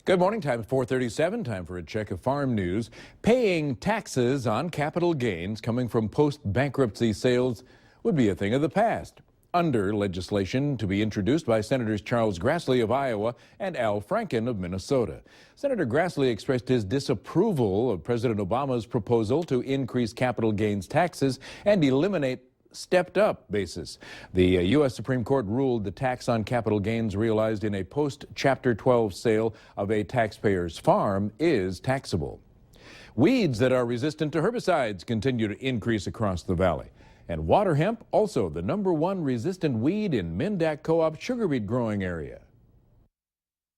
Good morning, time 4:37, time for a check of farm news. Paying taxes on capital gains coming from post-bankruptcy sales would be a thing of the past. Under legislation to be introduced by Senators Charles Grassley of Iowa and Al Franken of Minnesota. Senator Grassley expressed his disapproval of President Obama's proposal to increase capital gains taxes and eliminate stepped-up basis. The U.S. Supreme Court ruled the tax on capital gains realized in a post-Chapter 12 sale of a taxpayer's farm is taxable. Weeds that are resistant to herbicides continue to increase across the valley. And water hemp, also the #1 resistant weed in Mindac Co-op sugar beet growing area.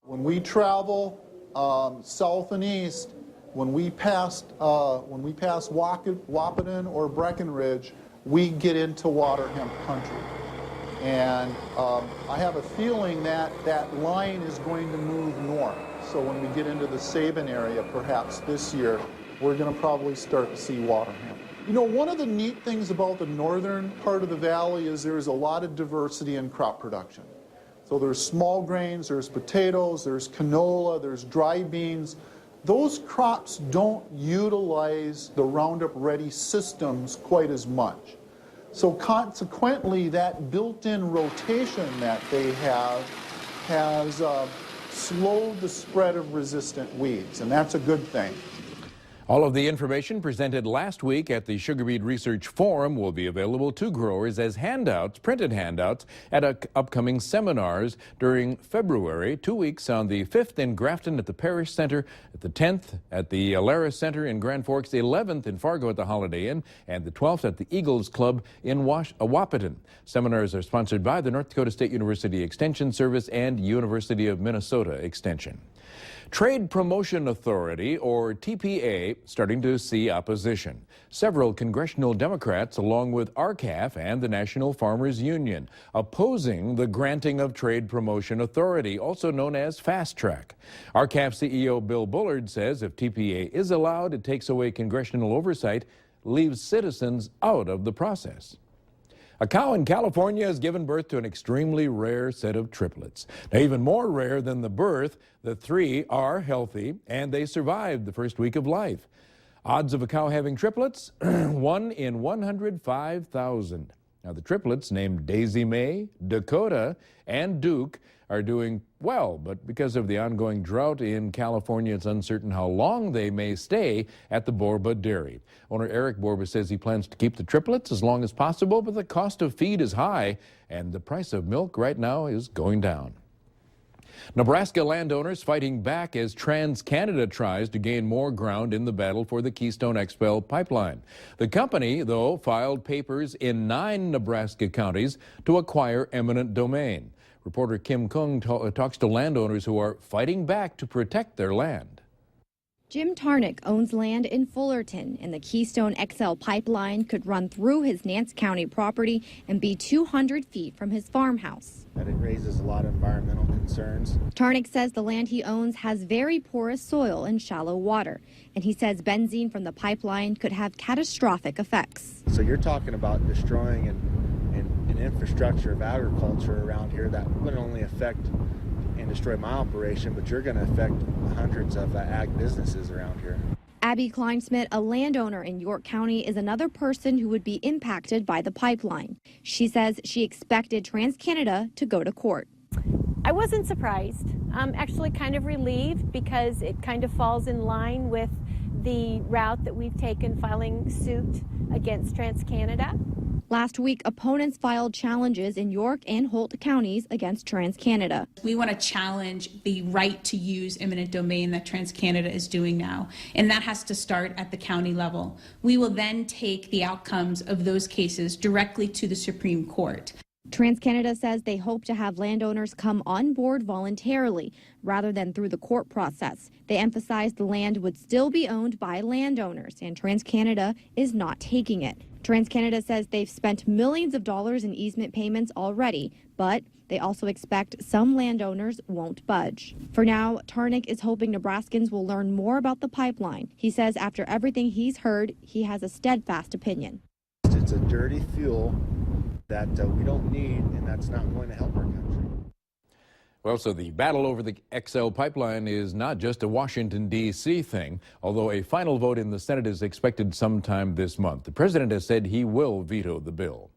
When we travel south and east, when we pass Wahpeton or Breckenridge, we get into water hemp country. And I have a feeling that that line is going to move north. So when we get into the Sabin area, perhaps this year, we're going to probably start to see water hemp. You know, one of the neat things about the northern part of the valley is there's a lot of diversity in crop production. So there's small grains, there's potatoes, there's canola, there's dry beans. Those crops don't utilize the Roundup Ready systems quite as much. So consequently, that built-in rotation that they have has slowed the spread of resistant weeds, and that's a good thing. All of the information presented last week at the Sugar Beet Research Forum will be available to growers as handouts, printed handouts, at upcoming seminars during February, 2 weeks on the 5th in Grafton at the Parish Center, at the 10th at the Alara Center in Grand Forks, the 11th in Fargo at the Holiday Inn, and the 12th at the Eagles Club in Wahpeton. Seminars are sponsored by the North Dakota State University Extension Service and University of Minnesota Extension. Trade Promotion Authority, or TPA, starting to see opposition. Several congressional Democrats, along with RCAF and the National Farmers Union, opposing the granting of Trade Promotion Authority, also known as Fast Track. RCAF CEO Bill Bullard says if TPA is allowed, it takes away congressional oversight, leaves citizens out of the process. A cow in California has given birth to an extremely rare set of triplets. Now, even more rare than the birth, the three are healthy and they survived the first week of life. Odds of a cow having triplets, 1 in 105,000. Now, the triplets, named Daisy Mae, Dakota, and Duke, are doing well, but because of the ongoing drought in California, it's uncertain how long they may stay at the Borba Dairy. Owner Eric Borba says he plans to keep the triplets as long as possible, but the cost of feed is high, and the price of milk right now is going down. Nebraska landowners fighting back as TransCanada tries to gain more ground in the battle for the Keystone XL pipeline. The company, though, filed papers in 9 Nebraska counties to acquire eminent domain. Reporter Kim Kung talks to landowners who are fighting back to protect their land. Jim Tarnick owns land in Fullerton, and the Keystone XL pipeline could run through his Nance County property and be 200 feet from his farmhouse. And it raises a lot of environmental concerns. Tarnick says the land he owns has very porous soil and shallow water, and he says benzene from the pipeline could have catastrophic effects. So you're talking about destroying an infrastructure of agriculture around here that wouldn't only affect and destroy my operation, but you're going to affect hundreds of ag businesses around here. Abby Kleinsmith, a landowner in York County, is another person who would be impacted by the pipeline. She says she expected TransCanada to go to court. I wasn't surprised. I'm actually kind of relieved because it kind of falls in line with the route that we've taken filing suit against TransCanada. Last week, opponents filed challenges in York and Holt counties against TransCanada. We want to challenge the right to use eminent domain that TransCanada is doing now, and that has to start at the county level. We will then take the outcomes of those cases directly to the Supreme Court. TransCanada says they hope to have landowners come on board voluntarily rather than through the court process. They emphasize the land would still be owned by landowners, and TransCanada is not taking it. TransCanada says they've spent millions of dollars in easement payments already, but they also expect some landowners won't budge. For now, Tarnick is hoping Nebraskans will learn more about the pipeline. He says after everything he's heard, he has a steadfast opinion. It's a dirty fuel that we don't need, and that's not going to help our country. Well, so the battle over the XL pipeline is not just a Washington, D.C. thing, although a final vote in the Senate is expected sometime this month. The president has said he will veto the bill.